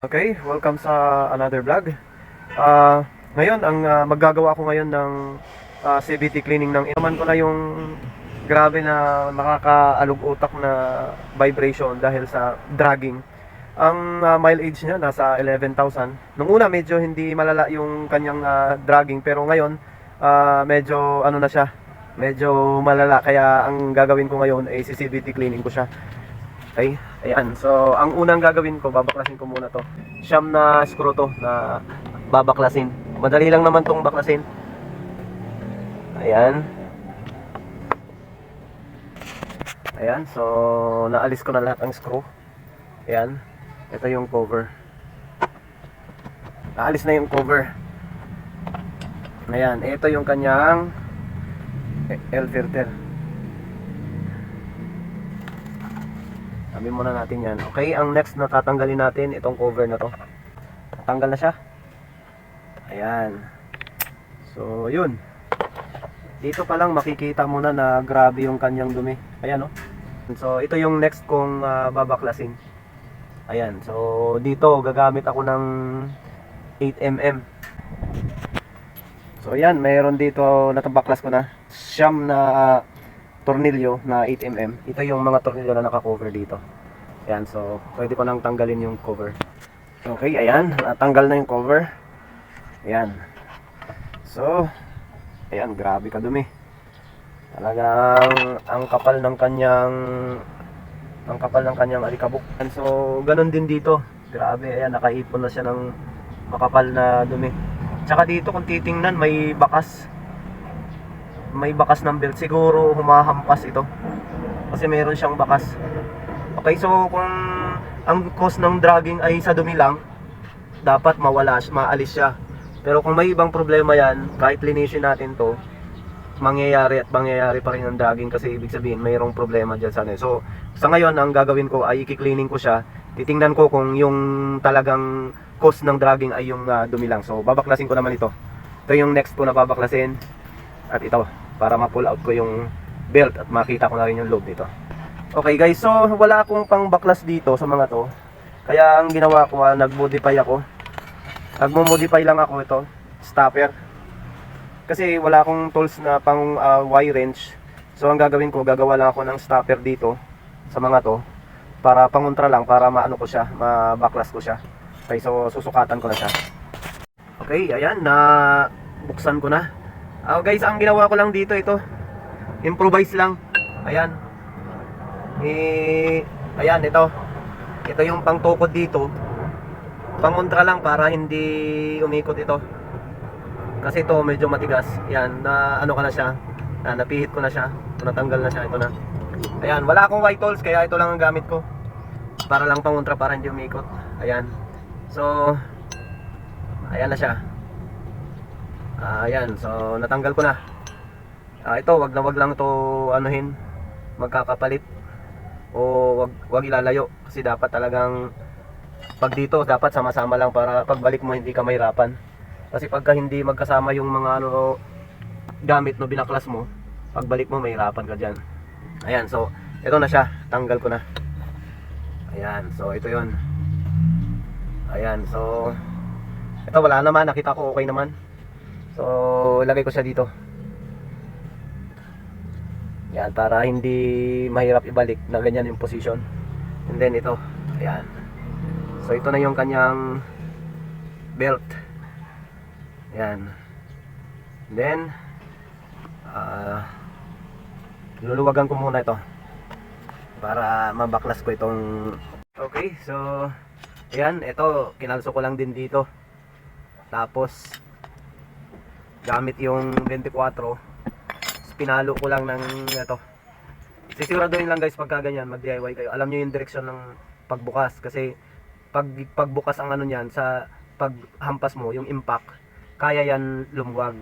Okay, welcome sa another vlog. Ngayon, ang maggagawa ko ngayon ng CVT cleaning ng inaman ko na yung grabe na nakakaalog utak na vibration dahil sa dragging. Ang mileage niya nasa 11,000. Nung una medyo hindi malala yung kanyang dragging, pero ngayon medyo ano na siya, medyo malala, kaya ang gagawin ko ngayon ay CVT cleaning ko siya. Okay, ayan. So, ang unang gagawin ko, babaklasin ko muna to. Siyam na screw to na babaklasin. Madali lang naman tong baklasin. Ayan. Ayan, so naalis ko na lahat ng screw. Ayan. Ito yung cover. Naalis na yung cover. Ayan, ito yung kanyang L filter. Sabi muna natin yan. Okay, ang next na tatanggalin natin, itong cover na to. Tanggal na siya. Ayan. So, yun. Dito pa lang makikita mo na grabe yung kanyang dumi. Ayan, oh. So, ito yung next kong babaklasin. Ayan. So, dito gagamit ako ng 8mm. So, ayan. Mayroon dito, natabaklas ko na. Siyam na tornilyo na 8mm. Ito yung mga tornilyo na naka-cover dito. Ayan, so pwede ko nang tanggalin yung cover. Okay, ayan, natanggal na yung cover. Ayan. So, ayan, grabe kadumi. Talagang ang kapal ng kanyang alikabok. And so, ganun din dito. Grabe, ayan, nakaipon na siya ng makapal na dumi. Tsaka dito kung titingnan, may bakas ng belt, siguro humahampas ito kasi meron siyang bakas. Okay, so kung ang cause ng dragging ay sa dumi lang, dapat maalis siya. Pero kung may ibang problema yan, kahit linisin natin to, mangyayari pa rin ang dragging, kasi ibig sabihin mayroong problema dyan sa ano. So sa ngayon, ang gagawin ko ay i-cleaning ko siya. Titingnan ko kung yung talagang cause ng dragging ay yung dumi lang. So babaklasin ko naman ito. Ito yung next ko na babaklasin. At ito, para ma-pull out ko yung belt at makita ko na rin yung loob dito. Okay guys, so wala akong pang baklas dito sa mga to. Kaya ang ginawa ko, nag-modify ako. Nagmo-modify lang ako ito, stopper. Kasi wala akong tools na pang Y wrench. So ang gagawin ko, gagawa lang ako ng stopper dito sa mga to. Para pangontra lang, para maano ko siya, mabaklas ko siya. Okay, so susukatan ko na siya. Okay, ayan, na buksan ko na. Guys, ang ginawa ko lang dito, ito improvise lang. Ayan. Ayan, ito yung pangtukod dito. Pangontra lang para hindi umikot ito. Kasi ito medyo matigas. Ayan, na ano ka na siya. Napihit ko na siya. Natanggal na siya, ito na. Ayan, wala akong white tools, kaya ito lang ang gamit ko. Para lang pangontra, para hindi umikot. Ayan. So, ayan na siya. Ayan, so natanggal ko na. Ito, wag lang ito anuhin, magkakapalit o wag ilalayo, kasi dapat talagang pag dito dapat sama-sama lang para pagbalik mo hindi ka mahirapan. Kasi pagka hindi magkasama yung mga ano gamit no binaklas mo, pagbalik mo mahirapan ka diyan. Ayan, so ito na siya, tanggal ko na. Ayan, so ito 'yon. Ayan, so ito wala naman, nakita ko okay naman. So, ilagay ko siya dito. Yan, para hindi mahirap ibalik na ganyan yung position. And then ito, ayan. So, ito na yung kanyang belt. Ayan. And then, luluwagan ko muna ito para mabaklas ko itong. Okay, so ayan, ito, kinalso ko lang din dito. Tapos gamit yung 24, pinalo ko lang ng ito. Sisiguraduhin lang guys, pagka ganyan mag DIY kayo, alam nyo yung direksyon ng pagbukas. Kasi pagbukas ang ano nyan, sa paghampas mo, yung impact, kaya yan lumuwag.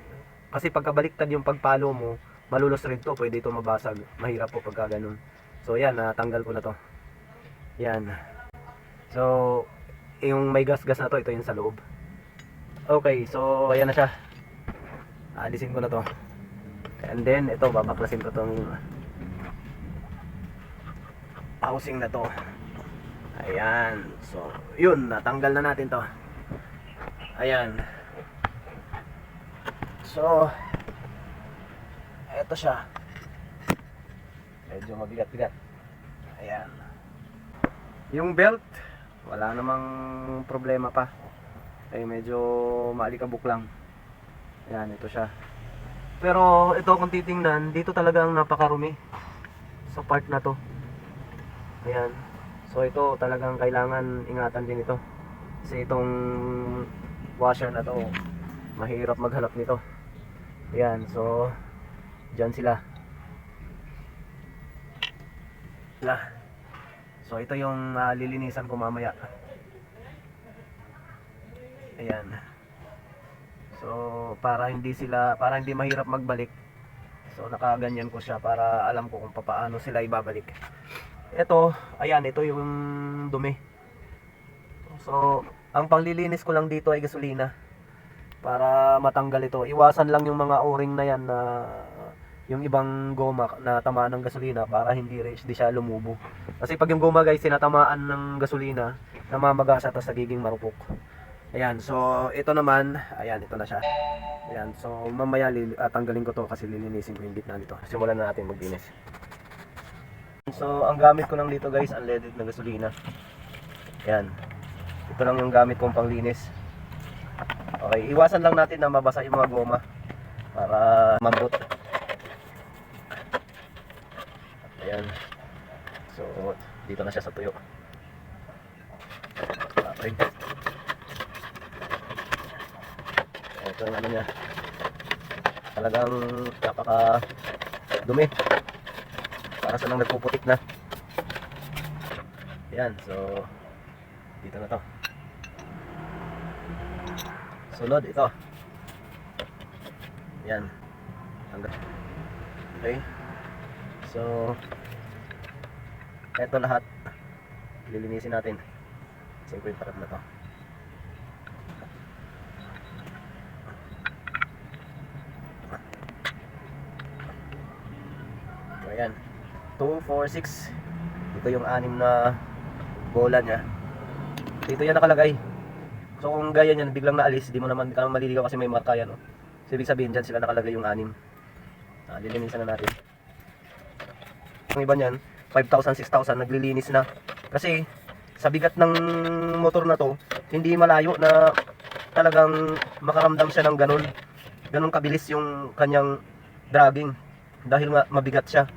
Kasi pagkabaliktad yung pagpalo mo, malulos rin to, pwede ito mabasag. Mahirap po pagka ganun. So yan, natanggal ko na to. Yan. So yung may gas-gas na to, ito yung sa loob. Okay, so ayan na siya. Alisin ko na to. And then ito, babaklasin ko tong housing na to. Ayan. So, yun. Natanggal na natin to. Ayan. So, eto siya. Medyo mabigat-bigat. Ayan. Yung belt, wala namang problema pa. Ay medyo maalikabok lang. Ayan, ito siya. Pero ito kung titingnan, dito talagang napakarumi sa part na to. Ayan. So ito talagang kailangan ingatan din ito. Kasi itong washer na to, mahirap maghanap nito. Ayan, so dyan sila. So ito yung lilinisan ko mamaya. Ayan. So para hindi mahirap magbalik. So nakaganyan ko siya para alam ko kung paano sila ibabalik. Ito, ayan, ito yung dumi. So ang panglilinis ko lang dito ay gasolina para matanggal ito. Iwasan lang yung mga o-ring na yan na yung ibang goma na tamaan ng gasolina para hindi siya lumubo. Kasi pag yung goma guys tinatamaan ng gasolina, namamagasa tapos nagiging marupok. Ayan, so ito naman, ayan, ito na siya. Ayan, so mamaya tanggalin ko to kasi lilinisin ko yung gitna nito. Simulan na natin maglinis. So ang gamit ko lang dito guys, unleaded na gasolina. Ayan, ito lang yung gamit kong panglinis. Okay, iwasan lang natin na mabasa yung mga goma para mambot. Ayan. So, dito na siya sa tuyo. Okay. Ito yung ano niya. Talagang napaka dumi. Para sa nang nagpuputik na. Ayan, so dito na to. Sunod ito. Ayan. Okay. So eto lahat lilinisin natin. Siyempre yung parang na to. So ayan, 2, 4, 6. Ito yung 6 na bola niya. Dito yan nakalagay. So kung gaya niyan biglang naalis, di mo naman maliligaw kasi may marka yan, no? So ibig sabihin dyan sila nakalagay yung 6. Lilinisan na natin. Yung iba niyan 5,000, 6,000 naglilinis na. Kasi sa bigat ng motor na to, hindi malayo na talagang makaramdam siya ng ganun kabilis yung kanyang dragging dahil mabigat siya.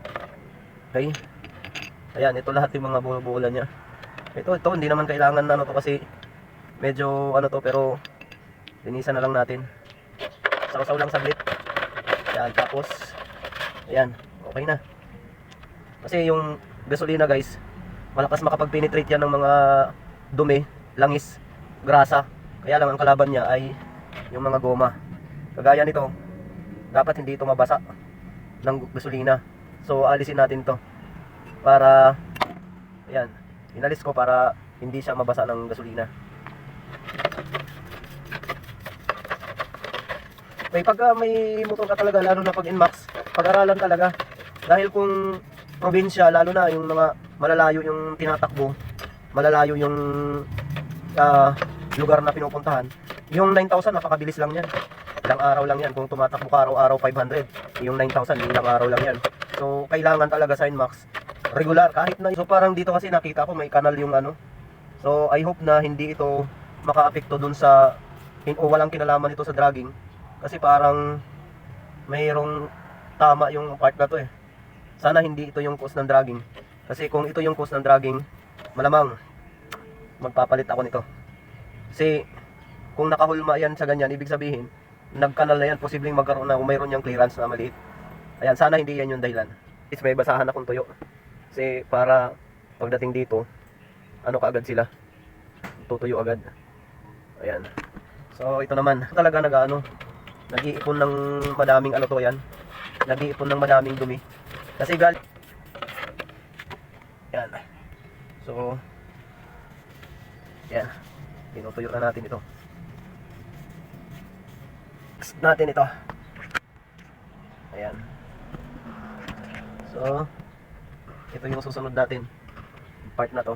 Okay? Ayan, ito lahat yung mga bola niya. Ito hindi naman kailangan na ano to kasi medyo ano to, pero linisan na lang natin. Sausaw lang saglit. Ayan, tapos ayan, okay na. Kasi yung gasolina guys, malakas makapag-penetrate yan ng mga dumi, langis, grasa. Kaya lang ang kalaban niya ay yung mga goma. Kagaya nito, dapat hindi ito mabasa ng gasolina. So alisin natin to para, ayan, inalis ko para hindi siya mabasa ng gasolina. Pagka may motor ka talaga, lalo na pag Inmax, pag-aralan talaga. Dahil kung probinsya, lalo na yung mga malalayo yung tinatakbo, malalayo yung lugar na pinupuntahan, yung 9,000 napakabilis lang yan. Ilang araw lang yan. Kung tumatakbo ka araw-araw 500, yung 9,000 ilang araw lang yan. So kailangan talaga sa Inmax regular kahit na. So parang dito kasi nakita ko may kanal yung ano. So I hope na hindi ito makaapekto dun sa o walang kinalaman ito sa dragging. Kasi parang mayroong tama yung part na to eh. Sana hindi ito yung cause ng dragging. Kasi kung ito yung cause ng dragging, malamang magpapalit ako nito. Kasi kung nakahulma yan sa ganyan, ibig sabihin nagkanal na yan, posibleng magkaroon na mayroon yung clearance na maliit. Ayan, sana hindi yan yung dahilan. Is may basahan akong tuyo. Kasi para pagdating dito, ano kaagad sila, tutuyo agad. Ayan. So ito naman, talaga nag-iipon ng madaming ano to yan. Nag-iipon ng madaming dumi. Kasi yan. So yan. Tinutuyo na natin ito. Natin ito. Ayan. So ito yung susunod natin. Part na to.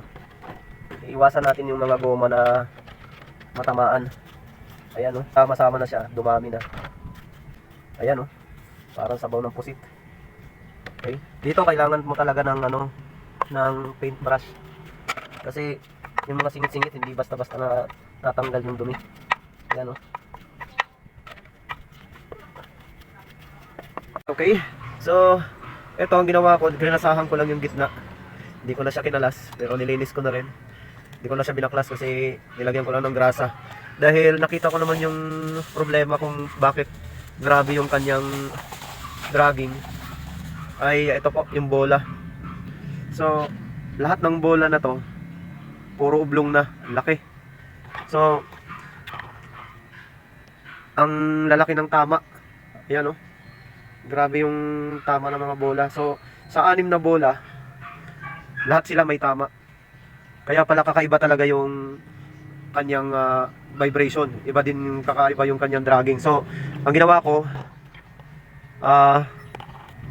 iiwasan natin yung mga goma na matamaan. Ayan oh, sama-sama na siya, dumami na. Ayan oh, parang sabaw ng pusit. Okay, dito kailangan mo talaga ng ano, ng paintbrush. Kasi yung mga singit-singit hindi basta-basta na natanggal yung dumi. Ayan oh. Okay, so ito ang ginawa ko, grinasahan ko lang yung gitna. Hindi ko na siya kinalas, pero nilinis ko na rin. Hindi ko na siya binaklas kasi nilagyan ko lang ng grasa. Dahil nakita ko naman yung problema kung bakit grabe yung kanyang dragging. Ay ito po, yung bola. So, lahat ng bola na to, puro oblong na, laki. So, ang lalaki ng tama. Ayan oh. Grabe yung tama ng mga bola. So, sa 6 na bola, lahat sila may tama. Kaya pala kakaiba talaga yung kanyang vibration. Iba din yung kakaiba yung kanyang dragging. So, ang ginawa ko,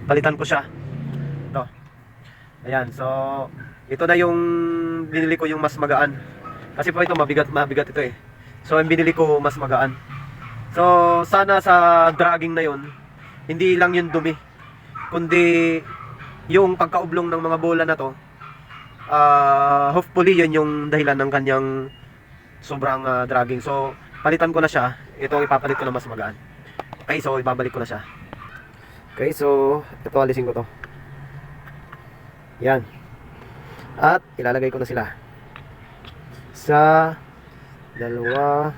palitan ko siya. Ito. Ayan. So, ito na yung binili ko yung mas magaan. Kasi po ito mabigat ito eh. So, ang binili ko mas magaan. So, sana sa dragging na yun, hindi lang yung dumi, kundi yung pagkaoblong ng mga bola na to. Hopefully yun yung dahilan ng kanyang sobrang dragging. So palitan ko na siya. Ito ipapalit ko na mas magaan. Okay, so ibabalik ko na siya. Okay, so ito alisin ko to. Yan. At ilalagay ko na sila sa 2, 3,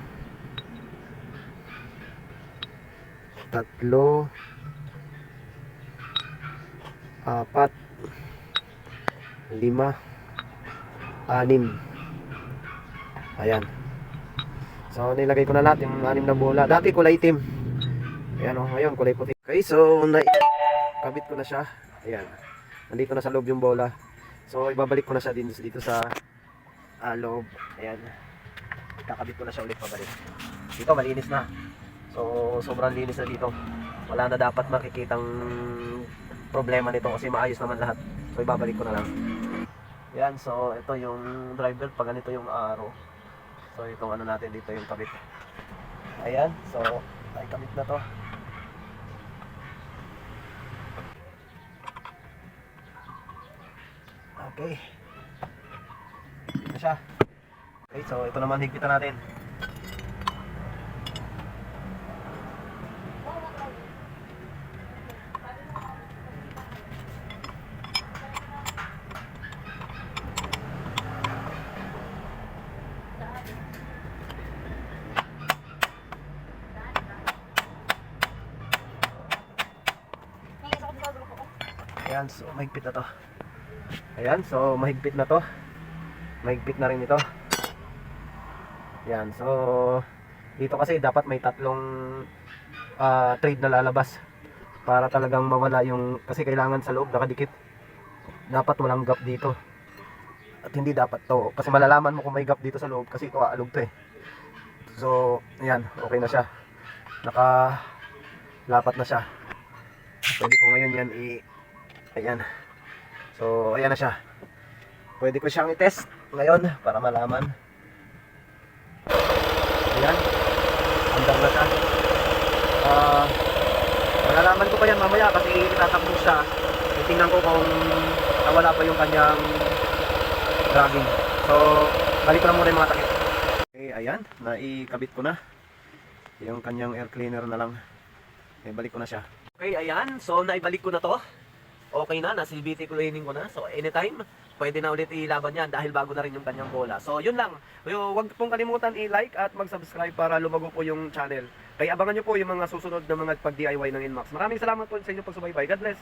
4, 5, 6. Ayan. So nilagay ko na lahat yung 6 na bola. Dati kulay itim. Ayan o, ngayon kulay puti. Okay, so kabit ko na siya. Ayan. Nandito na sa loob yung bola. So ibabalik ko na siya dito sa loob. Ayan. Kakabit ko na siya ulit pabalik. Dito malinis na. So sobrang linis na dito. Wala na dapat makikitang problema nito kasi maayos naman lahat. So ibabalik ko na lang. Yan, so ito yung driver pag ganito yung arrow. So itong ano natin dito yung kabit. Ayan, so ay kabit na to. Okay. Higpit na siya. Okay, so ito naman higpitan natin. Ayan, so mahigpit na to. Ayan, so mahigpit na to. Mahigpit na rin ito. Ayan, so dito kasi dapat may 3 thread na lalabas para talagang mawala yung, kasi kailangan sa loob nakadikit. Dapat walang gap dito. At hindi dapat to, kasi malalaman mo kung may gap dito sa loob kasi ito aalog to eh. So, ayan, okay na siya. Nakalapat na siya. Pwede ko ngayon yan ayan. So, ayan na siya. Pwede ko siyang i-test ngayon para malaman. Ayan. Andar na siya. Malalaman ko pa yan mamaya kasi itatakbo siya. Tingnan ko kung nawala pa yung kanyang dragging. So, balik ko na muna yung mga takip. Okay, ayan. Naikabit ko na. Yung kanyang air cleaner na lang. Okay, balik ko na siya. Okay, ayan. So, naibalik ko na to. Okay na, nasilbiti cleaning ko na. So, anytime, pwede na ulit ilaban yan dahil bago na rin yung kanyang bola. So, yun lang. Huwag pong kalimutan i-like at mag-subscribe para lumago po yung channel. Kaya abangan nyo po yung mga susunod na mga pag-DIY ng Inmax. Maraming salamat po sa inyong pagsubaybay. God bless!